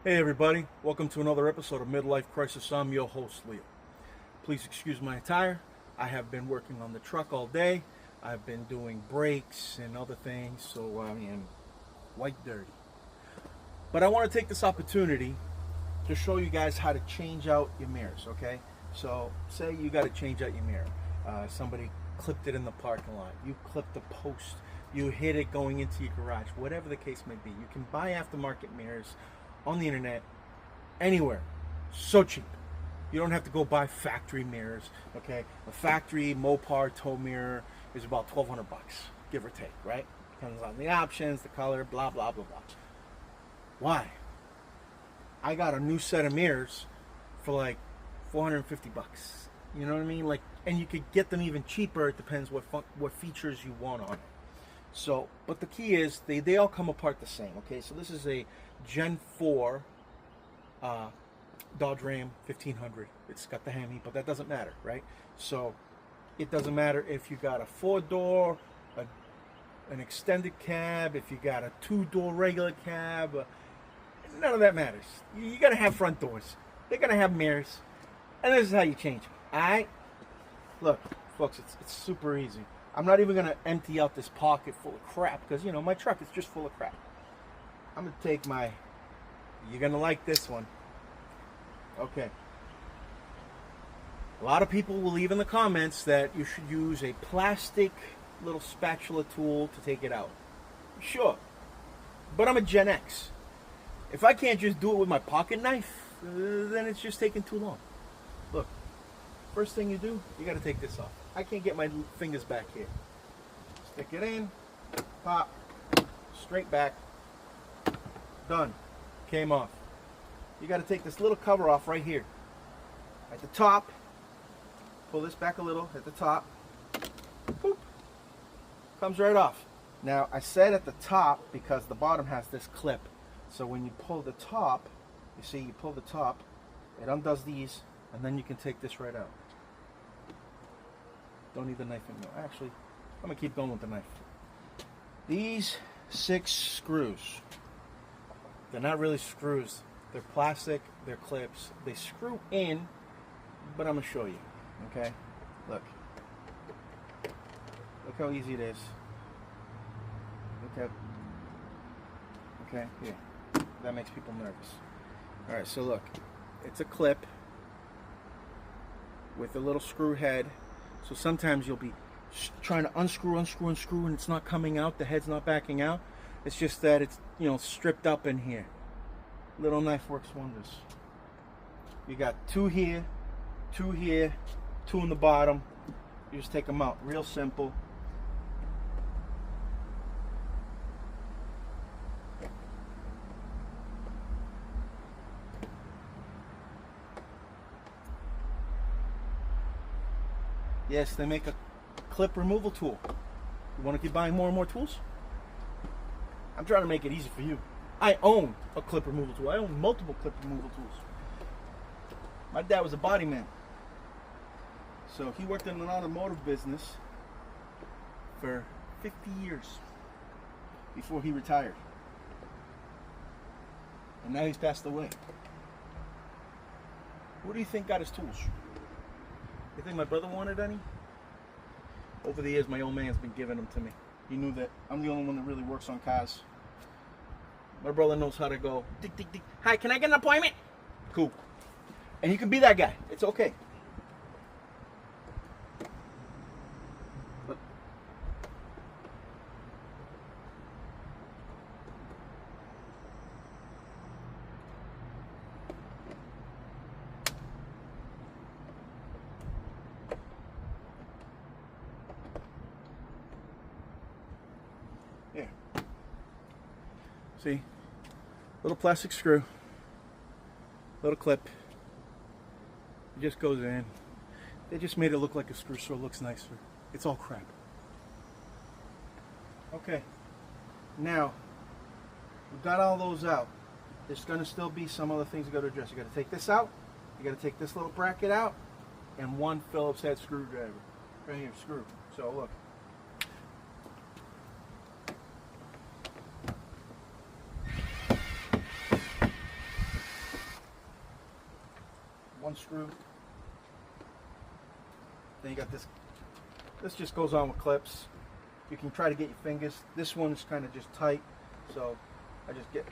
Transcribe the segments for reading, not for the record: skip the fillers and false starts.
Hey everybody, welcome to another episode of Midlife Crisis. I'm your host, Leo. Please excuse my attire. I have been working on the truck all day. I've been doing brakes and other things, so I am white dirty. But I want to take this opportunity to show you guys how to change out your mirrors, okay? So, say you got to change out your mirror. Somebody clipped it in the parking lot. You clipped the post. You hit it going into your garage. Whatever the case may be. You can buy aftermarket mirrors on the internet, anywhere. So cheap. You don't have to go buy factory mirrors, okay? A factory Mopar tow mirror is about $1,200, give or take, right? Depends on the options, the color, blah, blah, blah, blah. Why? I got a new set of mirrors for like $450. You know what I mean? Like, and you could get them even cheaper. It depends what features you want on it. So, but the key is they all come apart the same. Okay, so this is a Gen 4 Dodge Ram 1500. It's got the Hemi, but that doesn't matter, right? So it doesn't matter if you got a 4-door, an extended cab, if you got a 2-door regular cab. None of that matters. You got to have front doors. They're gonna have mirrors, and this is how you change them. All right? Look, folks, it's super easy. I'm not even gonna empty out this pocket full of crap because you know my truck is just full of crap. I'm gonna take my. You're gonna like this one. Okay. A lot of people will leave in the comments that you should use a plastic little spatula tool to take it out. Sure, but I'm a Gen X. If I can't just do it with my pocket knife, then it's just taking too long. Look, first thing you do, you got to take this off. I can't get my fingers back here. Stick it in, pop, straight back, done. Came off. You got to take this little cover off right here. At the top, pull this back a little at the top. Boop. Comes right off. Now, I said at the top because the bottom has this clip. So when you pull the top, you see you pull the top, it undoes these, and then you can take this right out. Don't need the knife anymore. Actually, I'm going to keep going with the knife. These 6 screws, they're not really screws. They're plastic, they're clips. They screw in, but I'm going to show you. Okay? Look. Look how easy it is. Look at. Okay, here. That makes people nervous. Alright, so look. It's a clip with a little screw head. So sometimes you'll be trying to unscrew, and it's not coming out. The head's not backing out. It's just that it's, you know, stripped up in here. Little knife works wonders. You got 2 here, 2 here, 2 in the bottom. You just take them out. Real simple. Yes, they make a clip removal tool. You want to keep buying more and more tools? I'm trying to make it easy for you. I own a clip removal tool. I own multiple clip removal tools. My dad was a body man. So he worked in an automotive business for 50 years before he retired. And now he's passed away. Who do you think got his tools? You think my brother wanted any? Over the years, my old man's been giving them to me. He knew that I'm the only one that really works on cars. My brother knows how to go, dick, dick, dick. Hi, can I get an appointment? Cool. And you can be that guy. It's okay. But yeah. See? Little plastic screw. Little clip. It just goes in. They just made it look like a screw so it looks nicer. It's all crap. Okay. Now, we've got all those out. There's going to still be some other things you got to address. You got to take this out. You got to take this little bracket out. And 1 Phillips head screwdriver. Right here, screw. So look. unscrew. Then you got this. This just goes on with clips. You can try to get your fingers. This one's kind of just tight, so I just get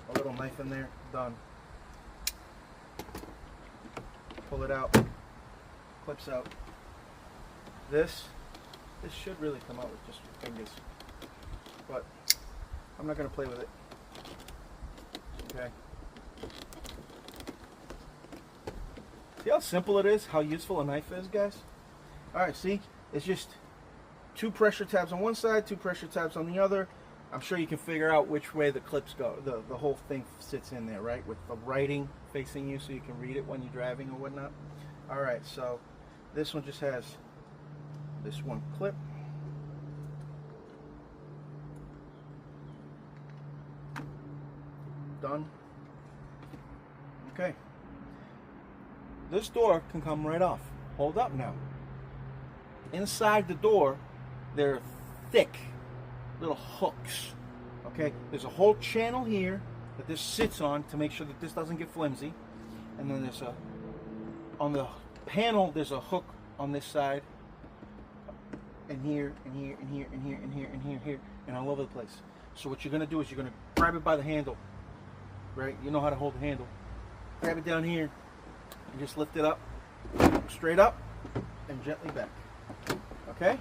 a little knife in there. Done. Pull it out. Clips out. This should really come out with just your fingers, but I'm not going to play with it. Okay. See how simple it is? How useful a knife is, guys? Alright, see? It's just 2 pressure tabs on one side, 2 pressure tabs on the other. I'm sure you can figure out which way the clips go. The whole thing sits in there, right? With the writing facing you so you can read it when you're driving or whatnot. Alright, so this one just has this one clip. Done. Okay. This door can come right off. Hold up now. Inside the door, there are thick little hooks. Okay? There's a whole channel here that this sits on to make sure that this doesn't get flimsy. And then there's a, on the panel, there's a hook on this side. And here, and here, and here, and here, and here, and here, and all over the place. So what you're going to do is you're going to grab it by the handle. Right? You know how to hold the handle. Grab it down here and just lift it up, straight up, and gently back. Okay?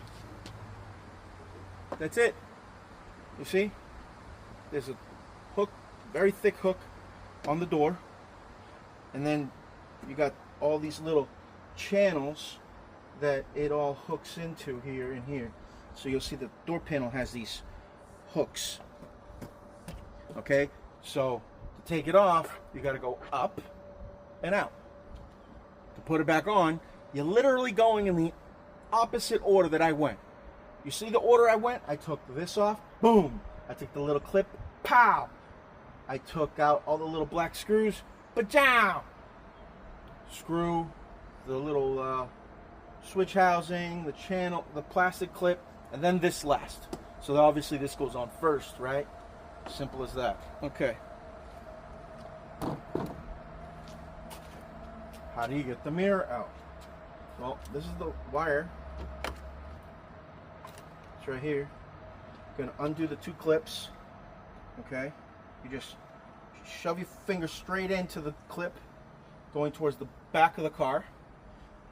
That's it. You see? There's a hook, very thick hook on the door. And then you got all these little channels that it all hooks into here and here. So you'll see the door panel has these hooks. Okay? So to take it off, you got to go up and out. To put it back on, you're literally going in the opposite order that I went. You see the order I went? I took this off, boom. I took the little clip, pow. I took out all the little black screws, ba-jow. Screw, the little switch housing, the channel, the plastic clip, and then this last. So obviously this goes on first, right? Simple as that. Okay. How do you get the mirror out? Well, this is the wire. It's right here. You're going to undo the 2 clips. Okay? You just shove your finger straight into the clip going towards the back of the car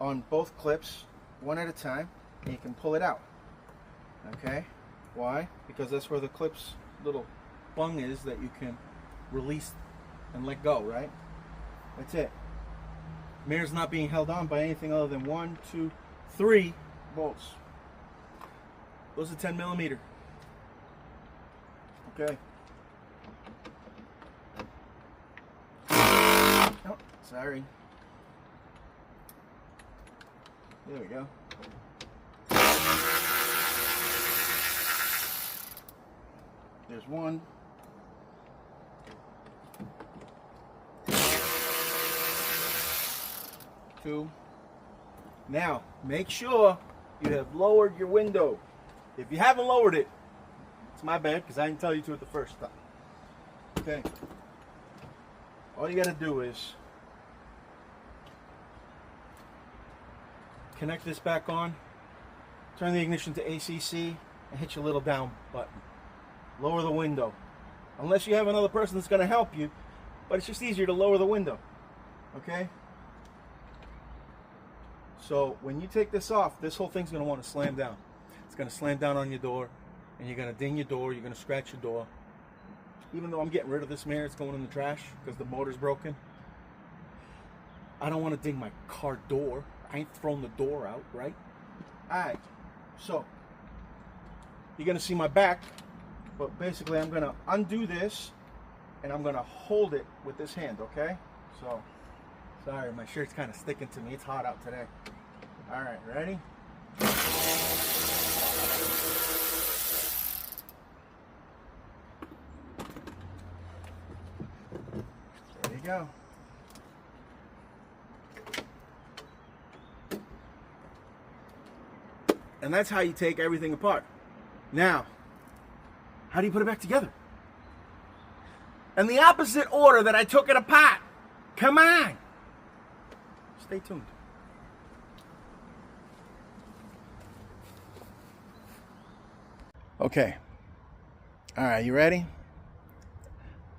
on both clips, one at a time, and you can pull it out. Okay? Why? Because that's where the clip's little bung is that you can release and let go, right? That's it. Mirror's not being held on by anything other than 1, 2, 3 bolts. Those are 10 millimeter. Okay. Oh, sorry. There we go. There's one. Two. Now, make sure you have lowered your window. If you haven't lowered it, it's my bad because I didn't tell you to it the first time. Okay. All you got to do is connect this back on, turn the ignition to ACC, and hit your little down button. Lower the window. Unless you have another person that's going to help you, but it's just easier to lower the window. Okay? So when you take this off, this whole thing's going to want to slam down. It's going to slam down on your door, and you're going to ding your door, you're going to scratch your door. Even though I'm getting rid of this mirror, it's going in the trash because the motor's broken. I don't want to ding my car door. I ain't throwing the door out, right? Alright, so you're going to see my back, but basically I'm going to undo this, and I'm going to hold it with this hand, okay? So, sorry, my shirt's kind of sticking to me. It's hot out today. Alright, ready? There you go. And that's how you take everything apart. Now, how do you put it back together? In the opposite order that I took it apart. Come on. Stay tuned. Okay. All right, you ready?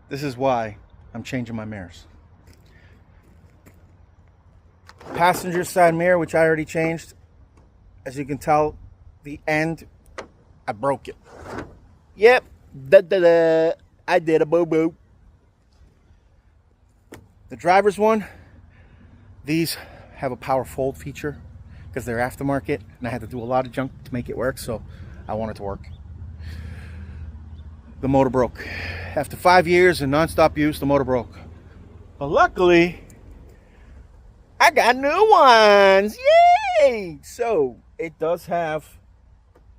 This is why I'm changing my mirrors. Passenger side mirror, which I already changed. As you can tell, the end, I broke it. Yep. Da-da-da. I did a boo-boo. The driver's one, these have a power fold feature because they're aftermarket, and I had to do a lot of junk to make it work, so I want it to work. The motor broke. After 5 years in non-stop use, the motor broke. But luckily, I got new ones. Yay! So it does have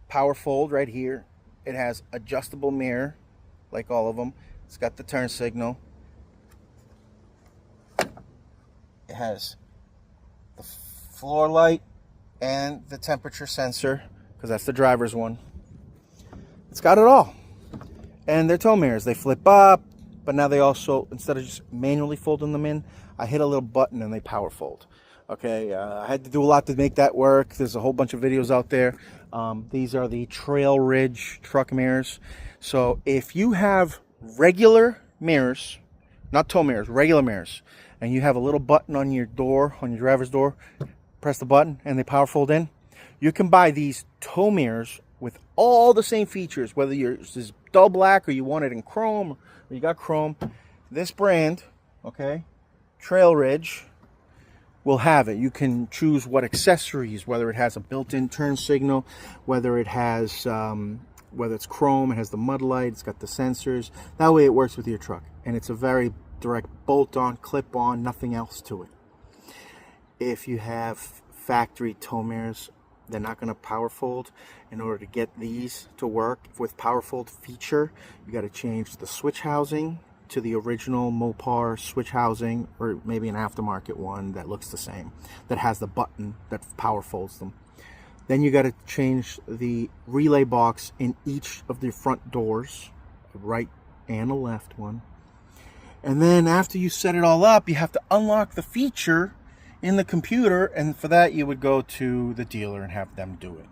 power fold right here. It has adjustable mirror, like all of them. It's got the turn signal. It has the floor light and the temperature sensor, because that's the driver's one. It's got it all. And they're tow mirrors. They flip up, but now they also, instead of just manually folding them in, I hit a little button and they power fold. Okay, I had to do a lot to make that work. There's a whole bunch of videos out there. These are the Trailridge truck mirrors. So if you have regular mirrors, not tow mirrors, regular mirrors, and you have a little button on your door, on your driver's door, press the button and they power fold in, you can buy these tow mirrors with all the same features, whether yours is dull black or you want it in chrome, or you got chrome. This brand, okay, Trailridge, will have it. You can choose what accessories, whether it has a built-in turn signal, whether it has, whether it's chrome, it has the mud light, it's got the sensors. That way it works with your truck. And it's a very direct bolt-on, clip-on, nothing else to it. If you have factory tow mirrors, they're not going to power fold. In order to get these to work with power fold feature, you got to change the switch housing to the original Mopar switch housing, or maybe an aftermarket one that looks the same, that has the button that power folds them. Then you got to change the relay box in each of the front doors, the right and the left one. And then after you set it all up, you have to unlock the feature in the computer, and for that you would go to the dealer and have them do it.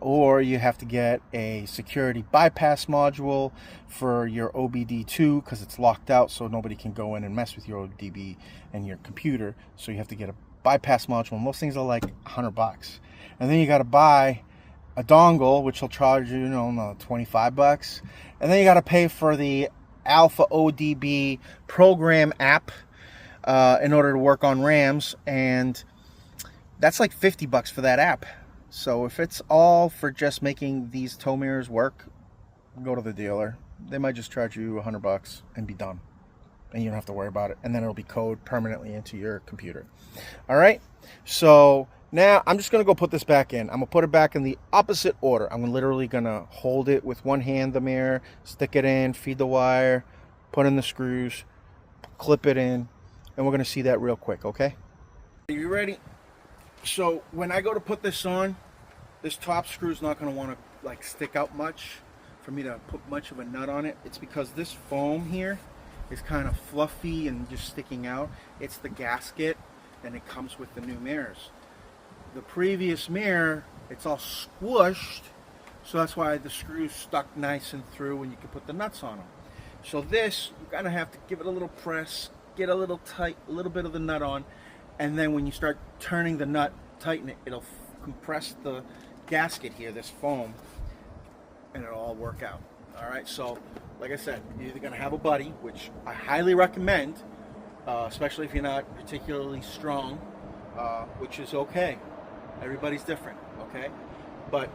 Or you have to get a security bypass module for your OBD2 because it's locked out, so nobody can go in and mess with your ODB and your computer. So you have to get a bypass module, and those things are like $100. And then you got to buy a dongle, which will charge you, $25. And then you got to pay for the Alpha ODB program app in order to work on Rams, and that's like $50 for that app. So if it's all for just making these tow mirrors work, go to the dealer. They might just charge you $100 and be done, and you don't have to worry about it. And then it'll be coded permanently into your computer. All right. So now I'm just gonna go put this back in. I'm gonna put it back in the opposite order. I'm literally gonna hold it with one hand, the mirror, stick it in, feed the wire, put in the screws, clip it in, and we're gonna see that real quick. Okay. Are you ready? So when I go to put this on, this top screw is not going to want to like stick out much for me to put much of a nut on it. It's because this foam here is kind of fluffy and just sticking out. It's the gasket, and it comes with the new mirrors. The previous mirror, it's all squished, so that's why the screws stuck nice and through, and you can put the nuts on them. So this, you're going to have to give it a little press, get a little tight, a little bit of the nut on, and then when you start turning the nut, tighten it, it'll compress the gasket here, this foam, and it'll all work out. All right, so like I said, you're either going to have a buddy, which I highly recommend, especially if you're not particularly strong, which is okay. Everybody's different, okay? But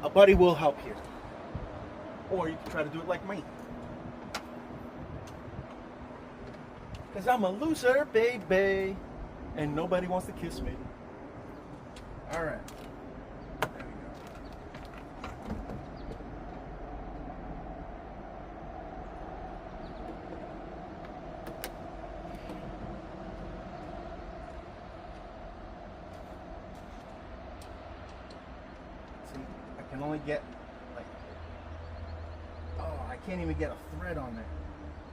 a buddy will help you. Or you can try to do it like me. Because I'm a loser, baby, and nobody wants to kiss me. All right. There we go. See, I can only get like, I can't even get a thread on there.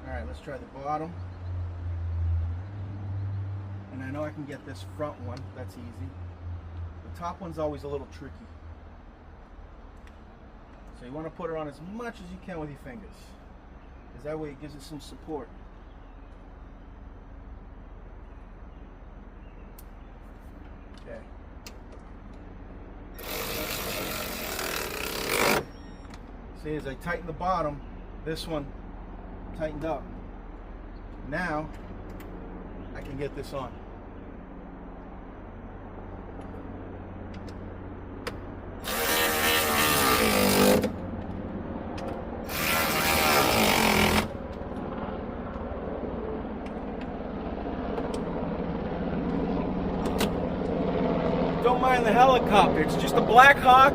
All right, let's try the bottom. And I know I can get this front one, that's easy. The top one's always a little tricky. So you want to put it on as much as you can with your fingers, because that way it gives it some support. Okay. See, as I tighten the bottom, this one tightened up. Now I can get this on. Don't mind the helicopter, it's just a Black Hawk.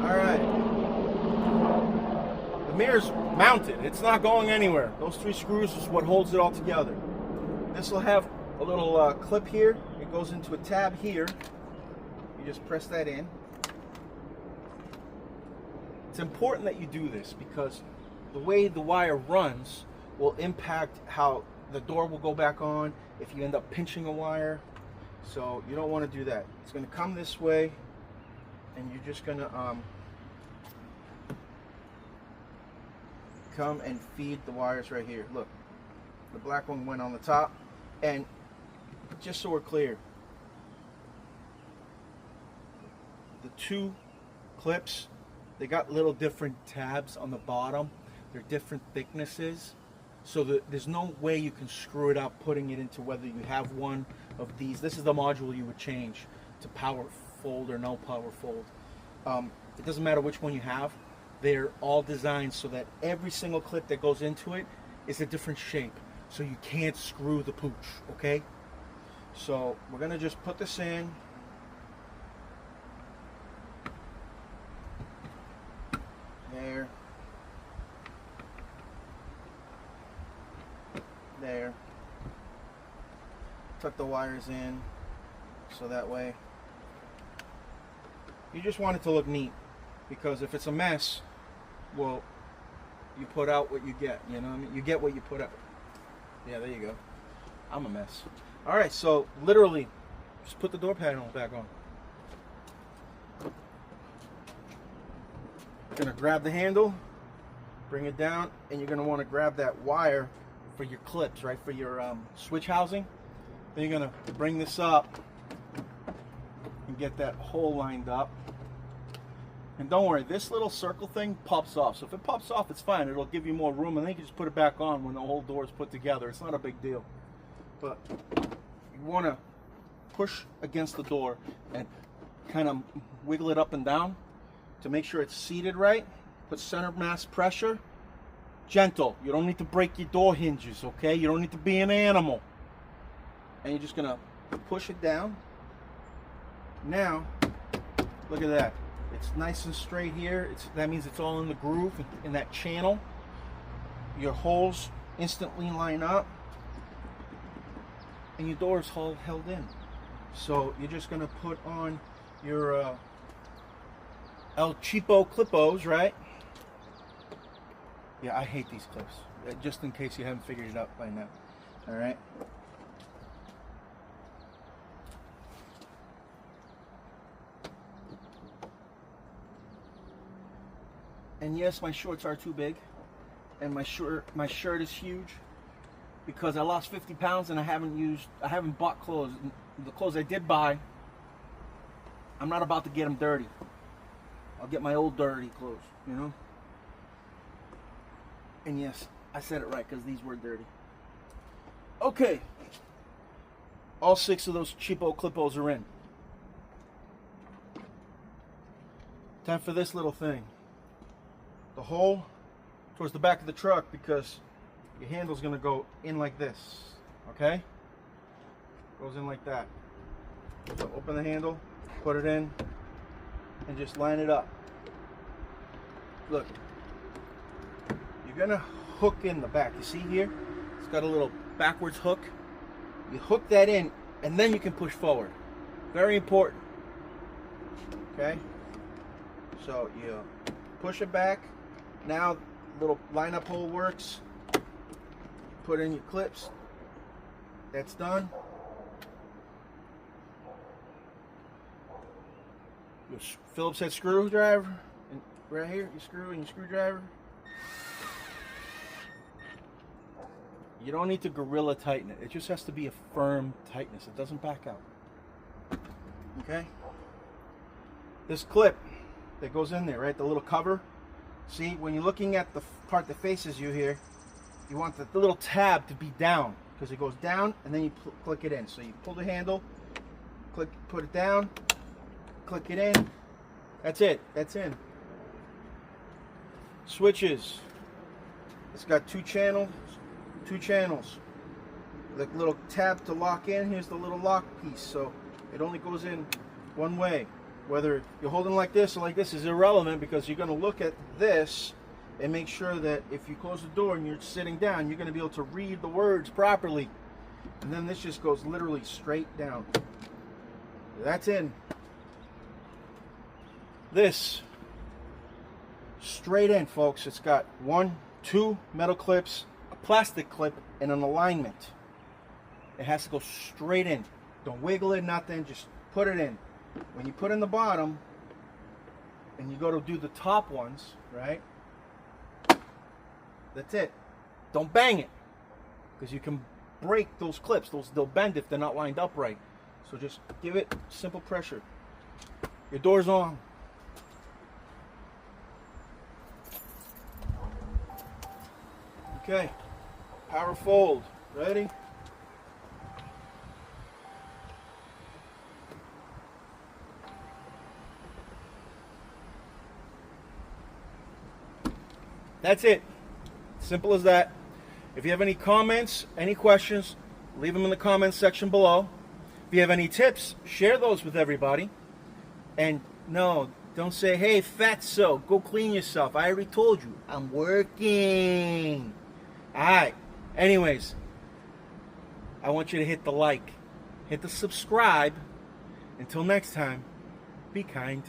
Alright. The mirror's mounted, it's not going anywhere. Those 3 screws is what holds it all together. This will have a little clip here. It goes into a tab here. You just press that in. It's important that you do this because the way the wire runs will impact how the door will go back on if you end up pinching a wire. So you don't want to do that. It's going to come this way, and you're just going to come and feed the wires right here. Look, the black one went on the top, and just so we're clear, the 2 clips, they got little different tabs on the bottom. They're different thicknesses, so that there's no way you can screw it up putting it into whether you have one of these. This is the module you would change to power fold or no power fold. It doesn't matter which one you have. They're all designed so that every single clip that goes into it is a different shape, so you can't screw the pooch, okay? So we're gonna just put this in. There. There. Tuck the wires in so that way. You just want it to look neat, because if it's a mess, well, you put out what you get, you know what I mean? You get what you put out. Yeah, there you go. I'm a mess. Alright, so literally, just put the door panel back on. You're going to grab the handle, bring it down, and you're going to want to grab that wire for your clips, right, for your switch housing. Then you're going to bring this up and get that hole lined up. And don't worry, this little circle thing pops off. So if it pops off, it's fine. It'll give you more room, and then you can just put it back on when the whole door is put together. It's not a big deal. But you want to push against the door and kind of wiggle it up and down to make sure it's seated right. Put center mass pressure. Gentle. You don't need to break your door hinges, okay? You don't need to be an animal. And you're just going to push it down. Now, look at that. It's nice and straight here. That means it's all in the groove, in that channel. Your holes instantly line up, and your door is held in. So you're just going to put on your El Cheapo Clippos, right? Yeah, I hate these clips, just in case you haven't figured it out by now. All right. And yes, my shorts are too big, and my shirt is huge, because I lost 50 pounds and I haven't bought clothes. The clothes I did buy, I'm not about to get them dirty. I'll get my old dirty clothes, you know? And yes, I said it right, because these were dirty. Okay. All 6 of those cheapo clippos are in. Time for this little thing. The hole towards the back of the truck, because your handle's going to go in like this, okay? Goes in like that. So open the handle, put it in, and just line it up. Look, you're going to hook in the back. You see here? It's got a little backwards hook. You hook that in, and then you can push forward. Very important. Okay? So you push it back. Now, little line-up hole works. put in your clips. That's done. Your Phillips head screwdriver, and right here, your screw and your screwdriver. You don't need to gorilla tighten it. It just has to be a firm tightness. It doesn't back out. Okay? This clip that goes in there, right? The little cover. See, when you're looking at the part that faces you here, you want the little tab to be down, because it goes down and then you click it in. So you pull the handle, click, put it down, click it in. That's it. That's in. Switches. It's got two channels. The little tab to lock in. Here's the little lock piece. So it only goes in one way. Whether you're holding like this or like this is irrelevant, because you're going to look at this and make sure that if you close the door and you're sitting down, you're going to be able to read the words properly. And then this just goes literally straight down. That's in. This straight in, folks. It's got 1, 2 metal clips, a plastic clip, and an alignment. It has to go straight in. Don't wiggle it, nothing. Just put it in. When you put in the bottom and you go to do the top ones, right? That's it. Don't bang it, because you can break those clips. They'll bend if they're not lined up right. So just give it simple pressure. Your door's on. Okay, power fold. Ready? That's it. Simple as that. If you have any comments, any questions, leave them in the comments section below. If you have any tips, share those with everybody. And no, don't say, hey, fatso, go clean yourself. I already told you, I'm working. Alright, anyways, I want you to hit the like, hit the subscribe. Until next time, be kind.